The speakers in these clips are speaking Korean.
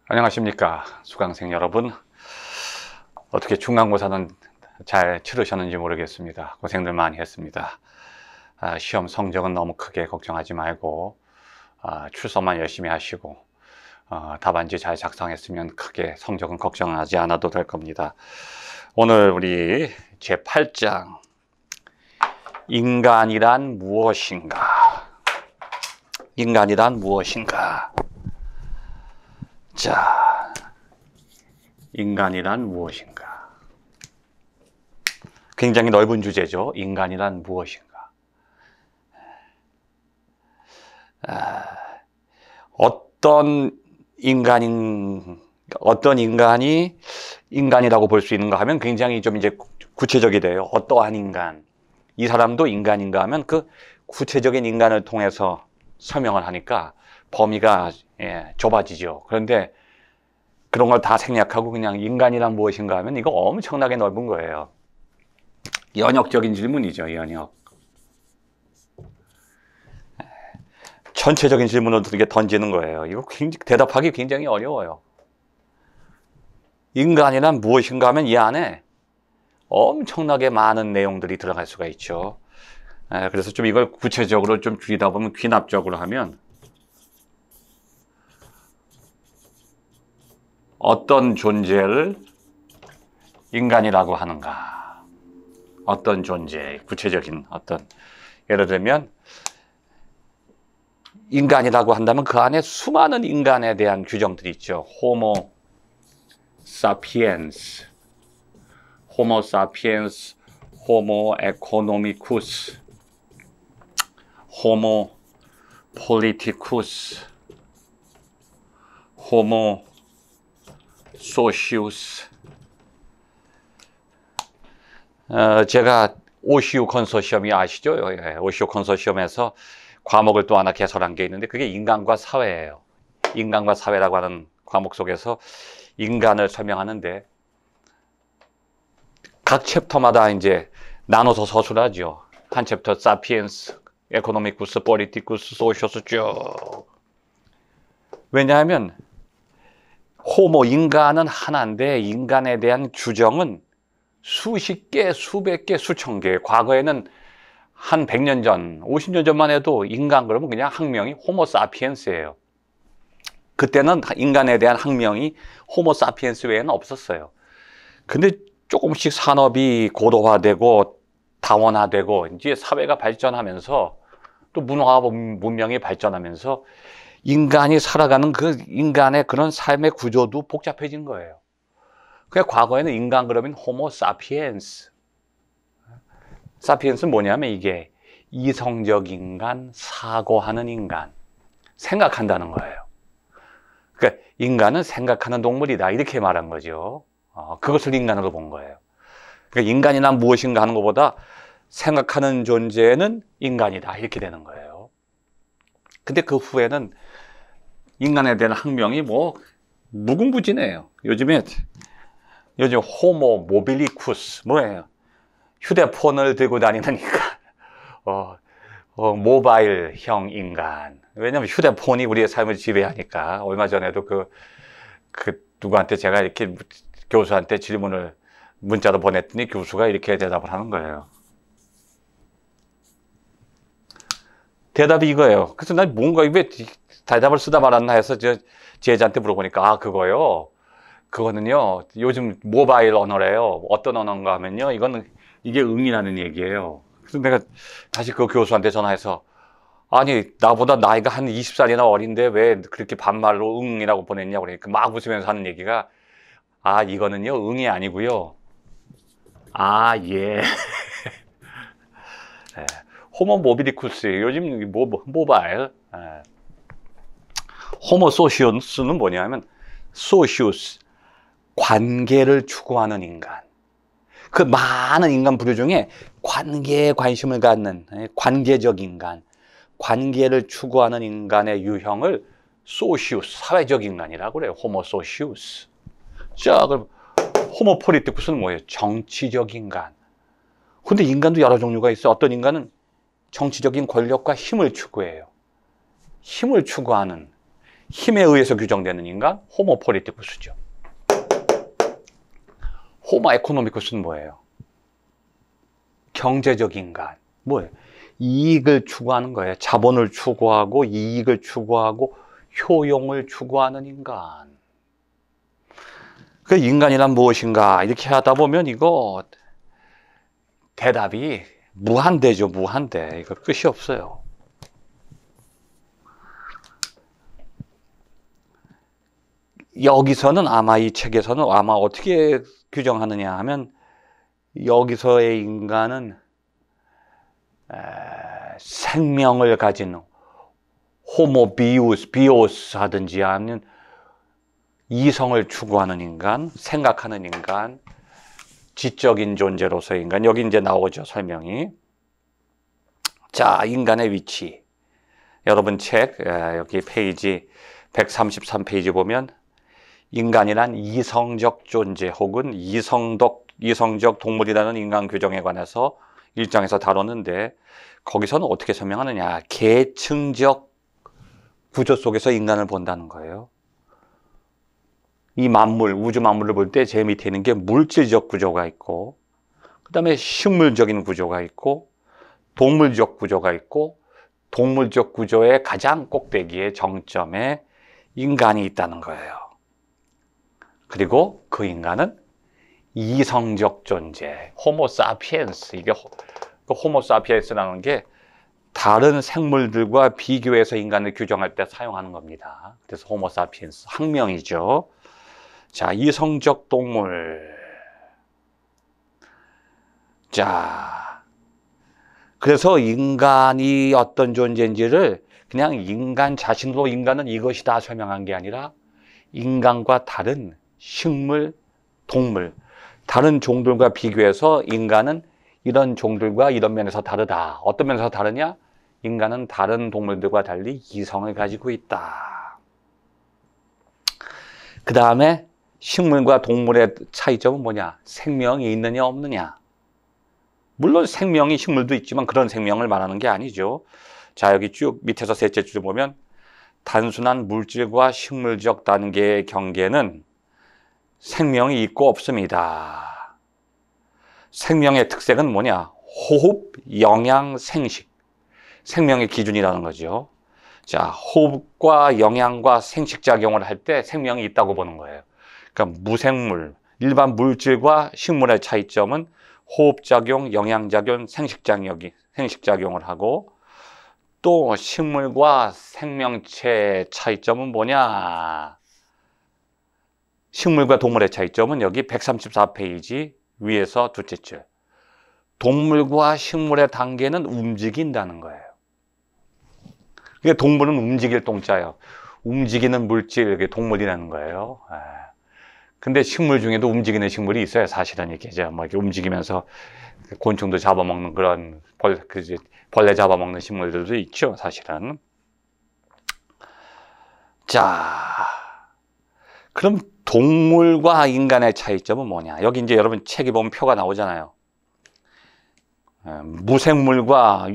안녕하십니까 수강생 여러분. 어떻게 중간고사는 잘 치르셨는지 모르겠습니다. 고생들 많이 했습니다. 시험 성적은 너무 크게 걱정하지 말고 출석만 열심히 하시고 답안지 잘 작성했으면 크게 성적은 걱정하지 않아도 될 겁니다. 오늘 우리 제8장 인간이란 무엇인가. 인간이란 무엇인가. 자, 인간이란 무엇인가. 굉장히 넓은 주제죠. 인간이란 무엇인가. 어떤 인간이 인간이라고 볼 수 있는가 하면 굉장히 좀 이제 구체적이 돼요. 어떠한 인간. 이 사람도 인간인가 하면 그 구체적인 인간을 통해서 설명을 하니까 범위가 좁아지죠. 그런데 그런 걸 다 생략하고 그냥 인간이란 무엇인가 하면 이거 엄청나게 넓은 거예요. 연역적인 질문이죠. 연역. 전체적인 질문을 이렇게 던지는 거예요. 이거 대답하기 굉장히 어려워요. 인간이란 무엇인가 하면 이 안에 엄청나게 많은 내용들이 들어갈 수가 있죠. 그래서 좀 이걸 구체적으로 좀 줄이다 보면 귀납적으로 하면 어떤 존재를 인간이라고 하는가. 어떤 존재, 구체적인 어떤, 예를 들면 인간이라고 한다면 그 안에 수많은 인간에 대한 규정들이 있죠. 호모 사피엔스, 호모 사피엔스, 호모 에코노미쿠스, 호모 폴리티쿠스, 호모 소시우스. 제가 오시우 컨소시엄이 아시죠? 오시우 컨소시엄에서 과목을 또 하나 개설한 게 있는데 그게 인간과 사회예요. 인간과 사회라고 하는 과목 속에서 인간을 설명하는데 각 챕터마다 이제 나눠서 서술하죠. 한 챕터 사피엔스, 에코노미쿠스, 폴리티쿠스, 소시오스 쭉. 왜냐하면 호모, 인간은 하나인데 인간에 대한 규정은 수십 개, 수백 개, 수천 개. 과거에는 한 100년 전, 50년 전만 해도 인간 그러면 그냥 학명이 호모 사피엔스예요. 그때는 인간에 대한 학명이 호모 사피엔스 외에는 없었어요. 근데 조금씩 산업이 고도화되고 다원화되고 이제 사회가 발전하면서 또 문화와 문명이 발전하면서 인간이 살아가는 그 인간의 그런 삶의 구조도 복잡해진 거예요. 그러니까 과거에는 인간 그러면 호모 사피엔스. 사피엔스는 뭐냐면 이게 이성적 인간, 사고하는 인간, 생각한다는 거예요. 그러니까 인간은 생각하는 동물이다 이렇게 말한 거죠. 그것을 인간으로 본 거예요. 그러니까 인간이란 무엇인가 하는 것보다 생각하는 존재는 인간이다 이렇게 되는 거예요. 근데 그 후에는 인간에 대한 학명이 뭐 무궁무진해요. 요즘 호모 모빌리쿠스 뭐예요? 휴대폰을 들고 다니는 인간, 모바일형 인간. 왜냐면 휴대폰이 우리의 삶을 지배하니까. 얼마 전에도 누구한테 제가 이렇게 교수한테 질문을 문자로 보냈더니 교수가 이렇게 대답을 하는 거예요. 대답이 이거예요. 그래서 난 뭔가 왜 대답을 쓰다 말았나 해서 제자한테 물어보니까 그거요. 그거는요 요즘 모바일 언어래요. 어떤 언어인가 하면요 이게 응이라는 얘기예요. 그래서 내가 다시 그 교수한테 전화해서 아니 나보다 나이가 한 20살이나 어린데 왜 그렇게 반말로 응이라고 보냈냐고 그러니까 막 웃으면서 하는 얘기가 이거는요 응이 아니고요. 예. 호모 모빌리쿠스 요즘 모바일. 호모 소시우스는 뭐냐면 소시우스 관계를 추구하는 인간. 그 많은 인간 부류 중에 관계에 관심을 갖는 관계적 인간, 관계를 추구하는 인간의 유형을 소시우스, 사회적 인간이라고 그래요. 호모 소시우스. 자, 그럼 호모 폴리티쿠스는 뭐예요? 정치적 인간. 근데 인간도 여러 종류가 있어요. 어떤 인간은 정치적인 권력과 힘을 추구해요. 힘을 추구하는 힘에 의해서 규정되는 인간, 호모 폴리티쿠스죠. 호모 에코노미쿠스는 뭐예요? 경제적 인간. 뭐예요? 이익을 추구하는 거예요. 자본을 추구하고 이익을 추구하고 효용을 추구하는 인간. 그 인간이란 무엇인가 이렇게 하다 보면 이거 대답이 무한대죠. 무한대. 이거 끝이 없어요. 여기서는 아마 이 책에서는 아마 어떻게 규정하느냐 하면 여기서의 인간은 생명을 가진 호모 비오스 하든지 아니면 이성을 추구하는 인간, 생각하는 인간, 지적인 존재로서의 인간. 여기 이제 나오죠, 설명이. 자, 인간의 위치. 여러분 책 여기 페이지 133페이지 보면 인간이란 이성적 존재 혹은 이성적 동물이라는 인간 규정에 관해서 1장에서 다뤘는데 거기서는 어떻게 설명하느냐. 계층적 구조 속에서 인간을 본다는 거예요. 이 만물, 우주 만물을 볼 때 제일 밑에 있는 게 물질적 구조가 있고 그 다음에 식물적인 구조가 있고 동물적 구조가 있고 동물적 구조의 가장 꼭대기에 정점에 인간이 있다는 거예요. 그리고 그 인간은 이성적 존재, 호모 사피엔스. 이게 호모 사피엔스라는 게 다른 생물들과 비교해서 인간을 규정할 때 사용하는 겁니다. 그래서 호모 사피엔스, 학명이죠. 자, 이성적 동물. 자, 그래서 인간이 어떤 존재인지를 그냥 인간 자신으로 인간은 이것이다 설명한 게 아니라 인간과 다른 식물, 동물, 다른 종들과 비교해서 인간은 이런 종들과 이런 면에서 다르다. 어떤 면에서 다르냐? 인간은 다른 동물들과 달리 이성을 가지고 있다. 그 다음에 식물과 동물의 차이점은 뭐냐? 생명이 있느냐 없느냐. 물론 생명이 식물도 있지만 그런 생명을 말하는 게 아니죠. 자, 여기 쭉 밑에서 셋째 줄을 보면 단순한 물질과 식물적 단계의 경계는 생명이 있고 없습니다. 생명의 특색은 뭐냐? 호흡, 영양, 생식. 생명의 기준이라는 거죠. 자, 호흡과 영양과 생식작용을 할 때 생명이 있다고 보는 거예요. 그러니까 무생물, 일반 물질과 식물의 차이점은 호흡작용, 영양작용, 생식작용을 하고 또 식물과 생명체의 차이점은 뭐냐? 식물과 동물의 차이점은 여기 134페이지 위에서 둘째 줄. 동물과 식물의 단계는 움직인다는 거예요. 그러니까 동물은 움직일 동자예요. 움직이는 물질, 이게 동물이라는 거예요. 근데 식물 중에도 움직이는 식물이 있어요. 사실은 이렇게 이렇게 움직이면서 곤충도 잡아먹는 그런 벌레 잡아먹는 식물들도 있죠. 사실은. 자, 그럼 동물과 인간의 차이점은 뭐냐? 여기 이제 여러분 책에 보면 표가 나오잖아요. 무생물과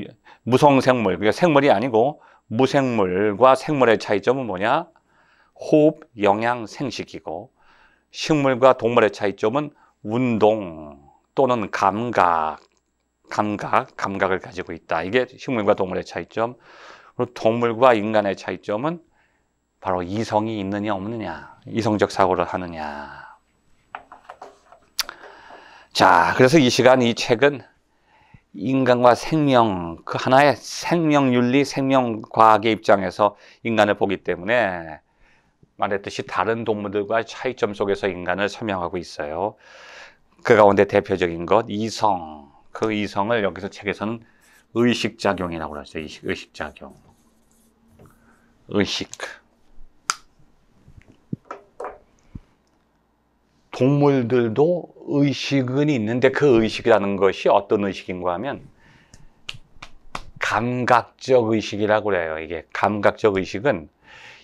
무성생물, 그러니까 생물이 아니고 무생물과 생물의 차이점은 뭐냐? 호흡, 영양, 생식이고 식물과 동물의 차이점은 운동 또는 감각을 가지고 있다. 이게 식물과 동물의 차이점. 그리고 동물과 인간의 차이점은 바로 이성이 있느냐 없느냐, 이성적 사고를 하느냐. 자, 그래서 이 시간 이 책은 인간과 생명, 그 하나의 생명윤리, 생명과학의 입장에서 인간을 보기 때문에 말했듯이 다른 동물들과의 차이점 속에서 인간을 설명하고 있어요. 그 가운데 대표적인 것, 이성. 그 이성을 여기서 책에서는 의식작용이라고 그러죠. 의식작용. 의식. 동물들도 의식은 있는데 그 의식이라는 것이 어떤 의식인가 하면 감각적 의식이라고 그래요. 이게 감각적 의식은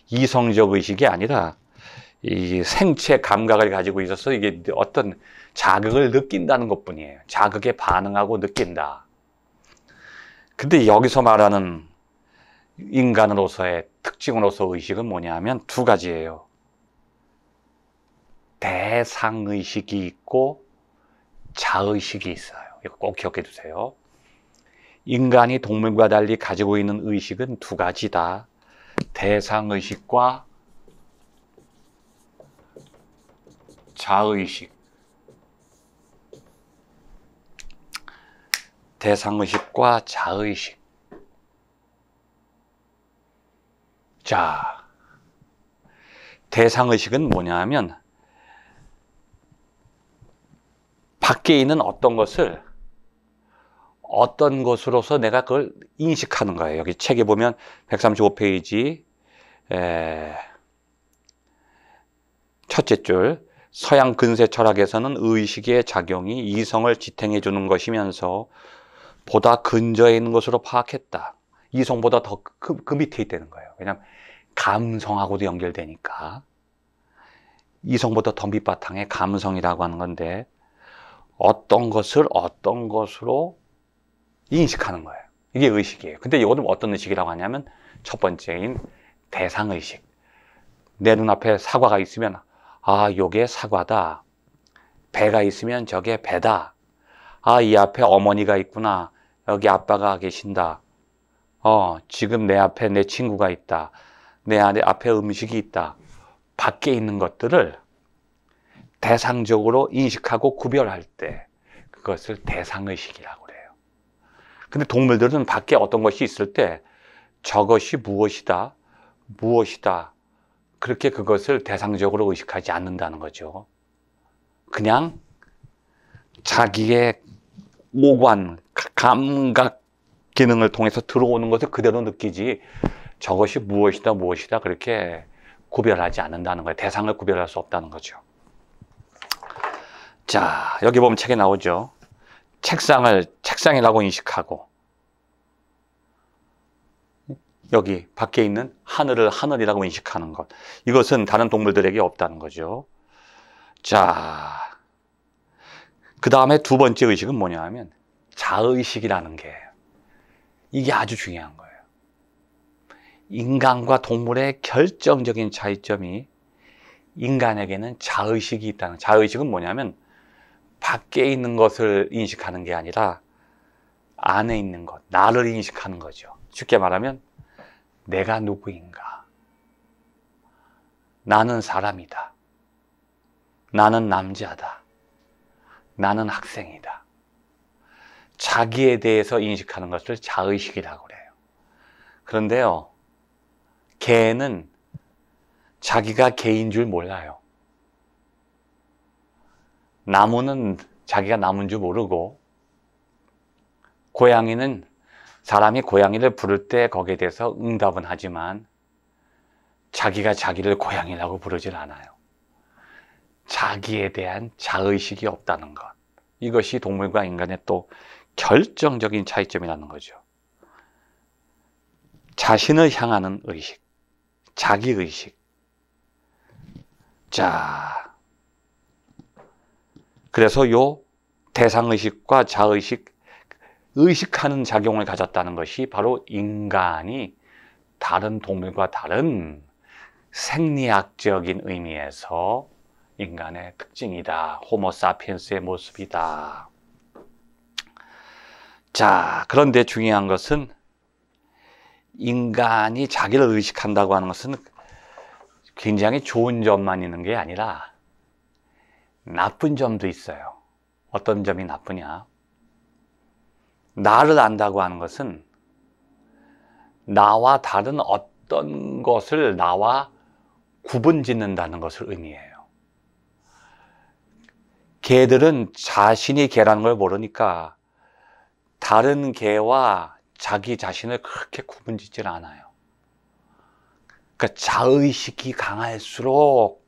이성적 의식이 아니라 이 생체 감각을 가지고 있어서 이게 어떤 자극을 느낀다는 것뿐이에요. 자극에 반응하고 느낀다. 근데 여기서 말하는 인간으로서의 특징으로서 의식은 뭐냐 하면 두 가지예요. 대상의식이 있고 자의식이 있어요. 이거 꼭 기억해 두세요. 인간이 동물과 달리 가지고 있는 의식은 두 가지다. 대상의식과 자의식. 대상의식과 자의식. 자, 대상의식은 뭐냐 하면 밖에 있는 어떤 것을 어떤 것으로서 내가 그걸 인식하는 거예요. 여기 책에 보면 135페이지 첫째 줄, 서양 근세 철학에서는 의식의 작용이 이성을 지탱해 주는 것이면서 보다 근저에 있는 것으로 파악했다. 이성보다 더 그 밑에 있다는 거예요. 왜냐하면 감성하고도 연결되니까. 이성보다 더 밑바탕에 감성이라고 하는 건데 어떤 것을 어떤 것으로 인식하는 거예요. 이게 의식이에요. 근데 이거는 어떤 의식이라고 하냐면 첫 번째인 대상의식. 내 눈앞에 사과가 있으면 아, 요게 사과다. 배가 있으면 저게 배다. 아, 이 앞에 어머니가 있구나. 여기 아빠가 계신다. 지금 내 앞에 내 친구가 있다. 내 앞에 음식이 있다. 밖에 있는 것들을 대상적으로 인식하고 구별할 때 그것을 대상의식이라고 그래요. 근데 동물들은 밖에 어떤 것이 있을 때 저것이 무엇이다, 무엇이다. 그렇게 그것을 대상적으로 의식하지 않는다는 거죠. 그냥 자기의 오관, 감각 기능을 통해서 들어오는 것을 그대로 느끼지 저것이 무엇이다, 무엇이다 그렇게 구별하지 않는다는 거예요. 대상을 구별할 수 없다는 거죠. 자, 여기 보면 책에 나오죠. 책상을 책상이라고 인식하고 여기 밖에 있는 하늘을 하늘이라고 인식하는 것. 이것은 다른 동물들에게 없다는 거죠. 자, 그 다음에 두 번째 의식은 뭐냐 하면 자의식이라는 게 이게 아주 중요한 거예요. 인간과 동물의 결정적인 차이점이 인간에게는 자의식이 있다는. 자의식은 뭐냐면 밖에 있는 것을 인식하는 게 아니라 안에 있는 것, 나를 인식하는 거죠. 쉽게 말하면 내가 누구인가? 나는 사람이다. 나는 남자다. 나는 학생이다. 자기에 대해서 인식하는 것을 자의식이라고 그래요. 그런데요, 개는 자기가 개인 줄 몰라요. 나무는 자기가 나무인 줄 모르고, 고양이는 사람이 고양이를 부를 때 거기에 대해서 응답은 하지만 자기가 자기를 고양이라고 부르질 않아요. 자기에 대한 자의식이 없다는 것. 이것이 동물과 인간의 또 결정적인 차이점이라는 거죠. 자신을 향하는 의식, 자기의식. 자, 그래서 요 대상의식과 자의식, 의식하는 작용을 가졌다는 것이 바로 인간이 다른 동물과 다른 생리학적인 의미에서 인간의 특징이다. 호모사피엔스의 모습이다. 자, 그런데 중요한 것은 인간이 자기를 의식한다고 하는 것은 굉장히 좋은 점만 있는 게 아니라 나쁜 점도 있어요. 어떤 점이 나쁘냐? 나를 안다고 하는 것은 나와 다른 어떤 것을 나와 구분 짓는다는 것을 의미해요. 개들은 자신이 개라는 걸 모르니까 다른 개와 자기 자신을 그렇게 구분 짓질 않아요. 그러니까 자의식이 강할수록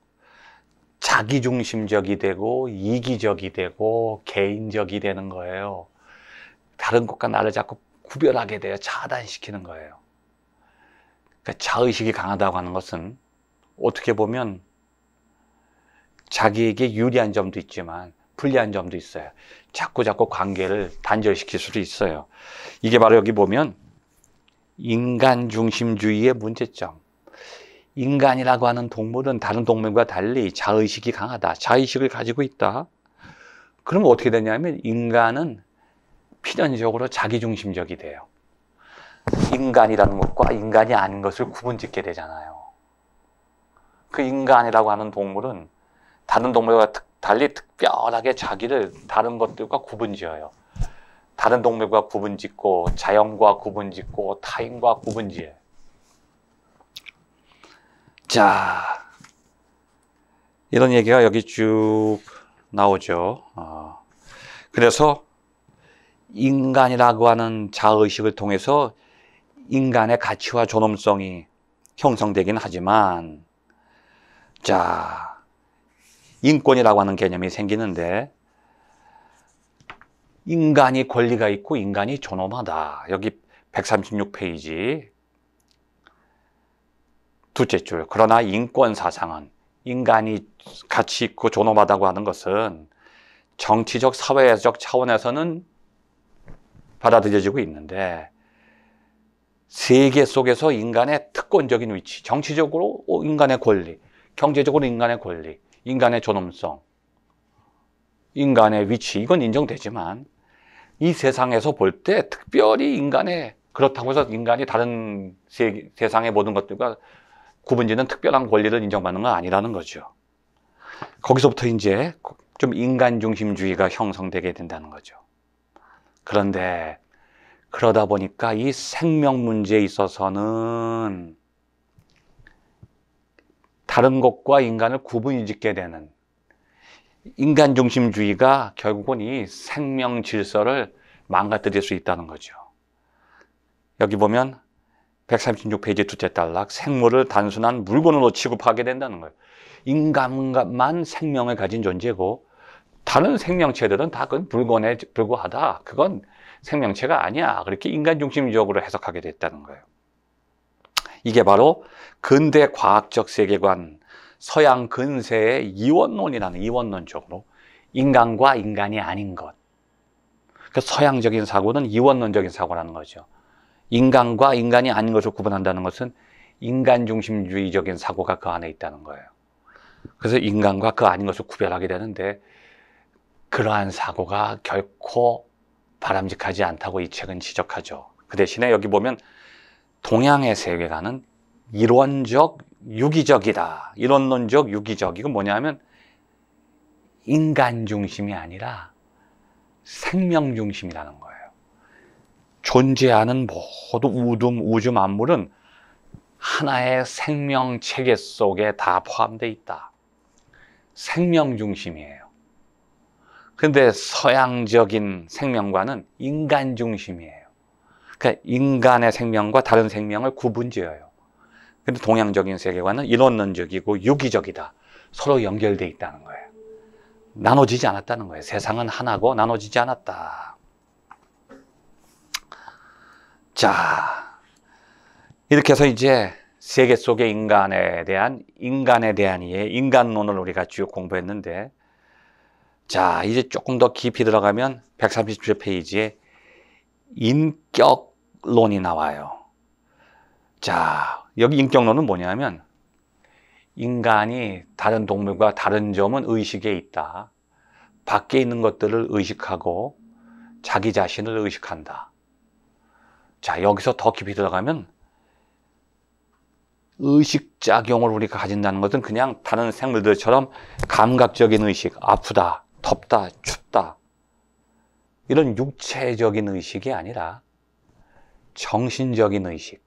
자기중심적이 되고 이기적이 되고 개인적이 되는 거예요. 다른 것과 나를 자꾸 구별하게 돼요. 차단시키는 거예요. 그러니까 자의식이 강하다고 하는 것은 어떻게 보면 자기에게 유리한 점도 있지만 불리한 점도 있어요. 자꾸 관계를 단절시킬 수도 있어요. 이게 바로 여기 보면 인간 중심주의의 문제점. 인간이라고 하는 동물은 다른 동물과 달리 자의식이 강하다. 자의식을 가지고 있다. 그러면 어떻게 되냐면 인간은 필연적으로 자기중심적이 돼요. 인간이라는 것과 인간이 아닌 것을 구분짓게 되잖아요. 그 인간이라고 하는 동물은 다른 동물과 달리 특별하게 자기를 다른 것들과 구분지어요. 다른 동물과 구분짓고 자연과 구분짓고 타인과 구분지어요. 자, 이런 얘기가 여기 쭉 나오죠. 그래서 인간이라고 하는 자의식을 통해서 인간의 가치와 존엄성이 형성되긴 하지만, 자, 인권이라고 하는 개념이 생기는데, 인간이 권리가 있고 인간이 존엄하다. 여기 136페이지 둘째 줄. 그러나 인권 사상은 인간이 가치 있고 존엄하다고 하는 것은 정치적, 사회적 차원에서는 받아들여지고 있는데, 세계 속에서 인간의 특권적인 위치, 정치적으로 인간의 권리, 경제적으로 인간의 권리, 인간의 존엄성, 인간의 위치, 이건 인정되지만 이 세상에서 볼 때 특별히 인간의, 그렇다고 해서 인간이 다른 세상의 모든 것들과 구분짓는 특별한 권리를 인정받는 건 아니라는 거죠. 거기서부터 이제 좀 인간 중심주의가 형성되게 된다는 거죠. 그런데 그러다 보니까 이 생명 문제에 있어서는 다른 것과 인간을 구분이 짓게 되는 인간 중심주의가 결국은 이 생명 질서를 망가뜨릴 수 있다는 거죠. 여기 보면 136페이지 둘째 단락, 생물을 단순한 물건으로 취급하게 된다는 거예요. 인간만 생명을 가진 존재고 다른 생명체들은 다 그건 물건에 불과하다. 그건 생명체가 아니야. 그렇게 인간 중심적으로 해석하게 됐다는 거예요. 이게 바로 근대 과학적 세계관, 서양 근세의 이원론이라는, 이원론적으로 인간과 인간이 아닌 것. 그 서양적인 사고는 이원론적인 사고라는 거죠. 인간과 인간이 아닌 것을 구분한다는 것은 인간 중심주의적인 사고가 그 안에 있다는 거예요. 그래서 인간과 그 아닌 것을 구별하게 되는데, 그러한 사고가 결코 바람직하지 않다고 이 책은 지적하죠. 그 대신에 여기 보면 동양의 세계관은 이론적 유기적이다. 이론론적 유기적. 이건 뭐냐면 인간 중심이 아니라 생명 중심이라는 거예요. 존재하는 모든 우주 만물은 하나의 생명 체계 속에 다 포함되어 있다. 생명 중심이에요. 근데 서양적인 생명관은 인간 중심이에요. 그러니까 인간의 생명과 다른 생명을 구분지어요. 근데 동양적인 세계관은 이론론적이고 유기적이다. 서로 연결되어 있다는 거예요. 나눠지지 않았다는 거예요. 세상은 하나고 나눠지지 않았다. 자, 이렇게 해서 이제 세계 속의 인간에 대한 이해, 인간론을 우리가 쭉 공부했는데, 자, 이제 조금 더 깊이 들어가면 137페이지에 인격론이 나와요. 자, 여기 인격론은 뭐냐면 인간이 다른 동물과 다른 점은 의식에 있다. 밖에 있는 것들을 의식하고 자기 자신을 의식한다. 자, 여기서 더 깊이 들어가면 의식작용을 우리가 가진다는 것은 그냥 다른 생물들처럼 감각적인 의식, 아프다, 덥다, 춥다, 이런 육체적인 의식이 아니라 정신적인 의식,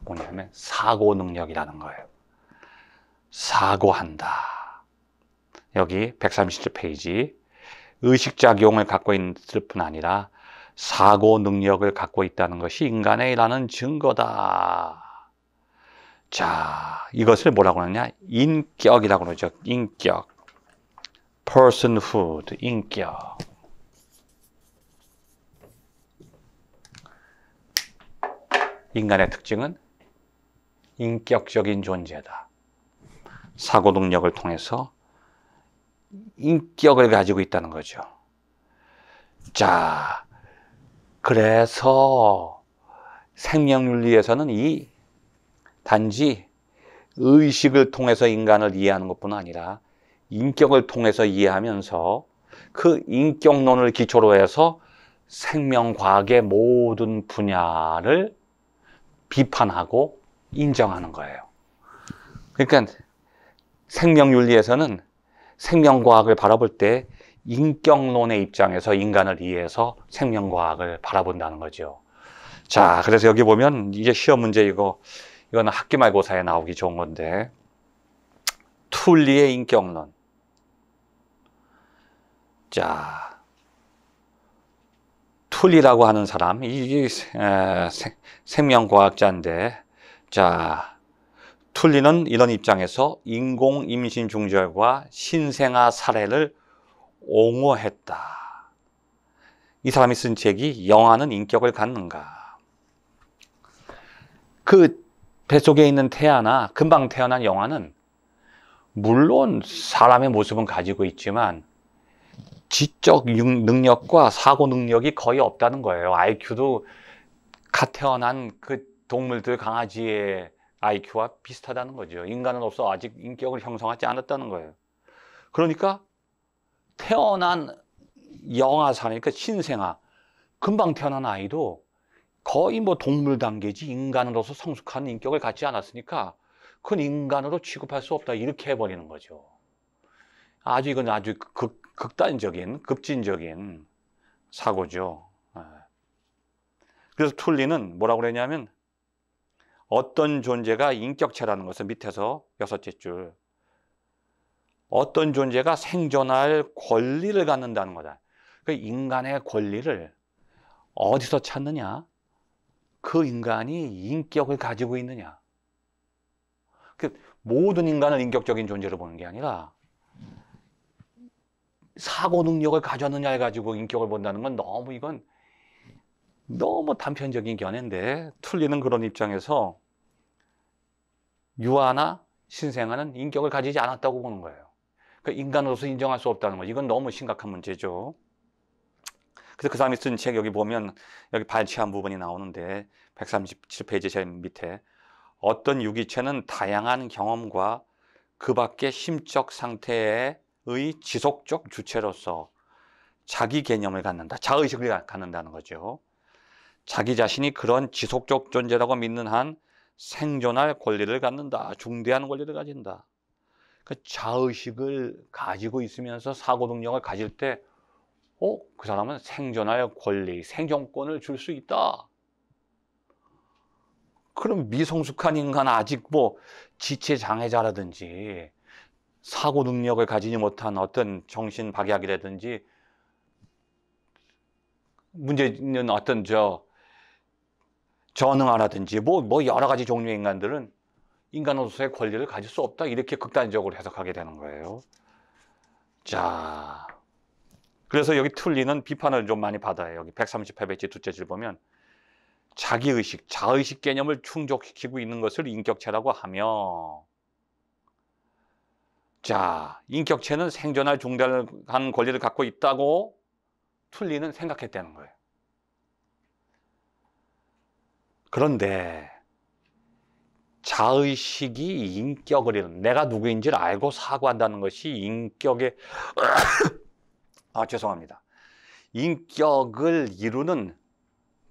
뭐냐면 사고 능력이라는 거예요. 사고한다. 여기 137페이지 의식작용을 갖고 있을 뿐 아니라 사고 능력을 갖고 있다는 것이 인간의 일하는 증거다. 자, 이것을 뭐라고 하느냐? 인격이라고 그러죠. 인격. personhood, 인격. 인간의 특징은 인격적인 존재다. 사고 능력을 통해서 인격을 가지고 있다는 거죠. 자, 그래서 생명윤리에서는 이 단지 의식을 통해서 인간을 이해하는 것뿐 아니라 인격을 통해서 이해하면서 그 인격론을 기초로 해서 생명과학의 모든 분야를 비판하고 인정하는 거예요. 그러니까 생명윤리에서는 생명과학을 바라볼 때 인격론의 입장에서 인간을 이해해서 생명과학을 바라본다는 거죠. 자, 그래서 여기 보면 이게 시험 문제 이거는 학기말고사에 나오기 좋은 건데, 툴리의 인격론. 자, 툴리라고 하는 사람, 이 생명과학자인데, 자, 툴리는 이런 입장에서 인공 임신 중절과 신생아 살해를 옹호했다. 이 사람이 쓴 책이 영아는 인격을 갖는가. 그 뱃속에 있는 태아나 금방 태어난 영아는 물론 사람의 모습은 가지고 있지만 지적 능력과 사고 능력이 거의 없다는 거예요. IQ도 갓 태어난 그 동물들, 강아지의 IQ와 비슷하다는 거죠. 인간으로서 아직 인격을 형성하지 않았다는 거예요. 그러니까 태어난 영아 사니까 신생아, 금방 태어난 아이도 거의 뭐 동물 단계지 인간으로서 성숙한 인격을 갖지 않았으니까 그건 인간으로 취급할 수 없다, 이렇게 해버리는 거죠. 이건 아주 극단적인, 급진적인 사고죠. 그래서 툴리는 뭐라고 그러냐면, 어떤 존재가 인격체라는 것은 밑에서 6째 줄, 어떤 존재가 생존할 권리를 갖는다는 거다. 그 인간의 권리를 어디서 찾느냐? 그 인간이 인격을 가지고 있느냐. 모든 인간을 인격적인 존재로 보는 게 아니라 사고 능력을 가졌느냐를 가지고 인격을 본다는 건 이건 너무 단편적인 견해인데, 툴리는 그런 입장에서 유아나 신생아는 인격을 가지지 않았다고 보는 거예요. 그러니까 인간으로서 인정할 수 없다는 거죠. 이건 너무 심각한 문제죠. 그래서 그 사람이 쓴 책 여기 보면 여기 발췌한 부분이 나오는데 137페이지 제일 밑에, 어떤 유기체는 다양한 경험과 그 밖의 심적 상태의 지속적 주체로서 자기 개념을 갖는다. 자의식을 갖는다는 거죠. 자기 자신이 그런 지속적 존재라고 믿는 한 생존할 권리를 갖는다. 중대한 권리를 가진다. 그 자의식을 가지고 있으면서 사고 능력을 가질 때, 그 사람은 생존할 권리, 생존권을 줄 수 있다. 그럼 미성숙한 인간, 아직 뭐 지체 장애자라든지 사고 능력을 가지지 못한 어떤 정신 박약이라든지 문제 있는 어떤 전응아라든지 뭐 여러 가지 종류의 인간들은 인간으로서의 권리를 가질 수 없다, 이렇게 극단적으로 해석하게 되는 거예요. 자, 그래서 여기 툴리는 비판을 좀 많이 받아요. 여기 138페이지 둘째 줄 보면, 자기의식, 자의식 개념을 충족시키고 있는 것을 인격체라고 하며, 자, 인격체는 생존할 중대한 권리를 갖고 있다고 툴리는 생각했다는 거예요. 그런데 자의식이 인격을 이루는, 내가 누구인지를 알고 사고한다는 것이 인격의 죄송합니다. 인격을 이루는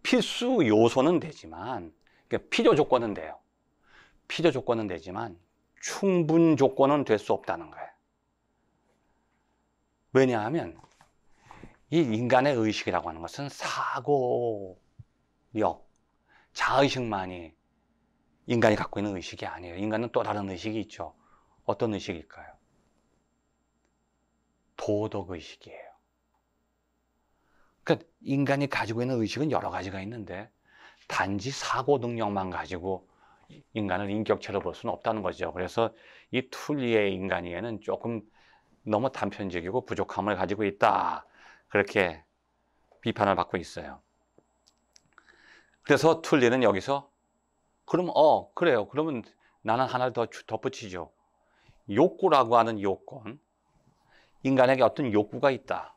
필수 요소는 되지만, 그러니까 필요 조건은 돼요. 필요 조건은 되지만 충분 조건은 될 수 없다는 거예요. 왜냐하면 이 인간의 의식이라고 하는 것은 사고력, 자의식만이 인간이 갖고 있는 의식이 아니에요. 인간은 또 다른 의식이 있죠. 어떤 의식일까요? 도덕의식이에요. 그러니까 인간이 가지고 있는 의식은 여러 가지가 있는데 단지 사고 능력만 가지고 인간을 인격체로 볼 수는 없다는 거죠. 그래서 이 툴리의 인간이에는 조금 너무 단편적이고 부족함을 가지고 있다, 그렇게 비판을 받고 있어요. 그래서 툴리는 여기서 그래요. 그러면 나는 하나를 더 덧붙이죠. 욕구라고 하는 요건, 인간에게 어떤 욕구가 있다.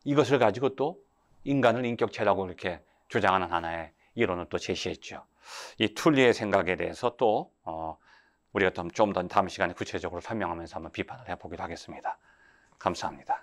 이것을 가지고 또 인간을 인격체라고 이렇게 주장하는 하나의 이론을 또 제시했죠. 이 툴리의 생각에 대해서 또 우리가 좀 더 다음 시간에 구체적으로 설명하면서 한번 비판을 해보기로 하겠습니다. 감사합니다.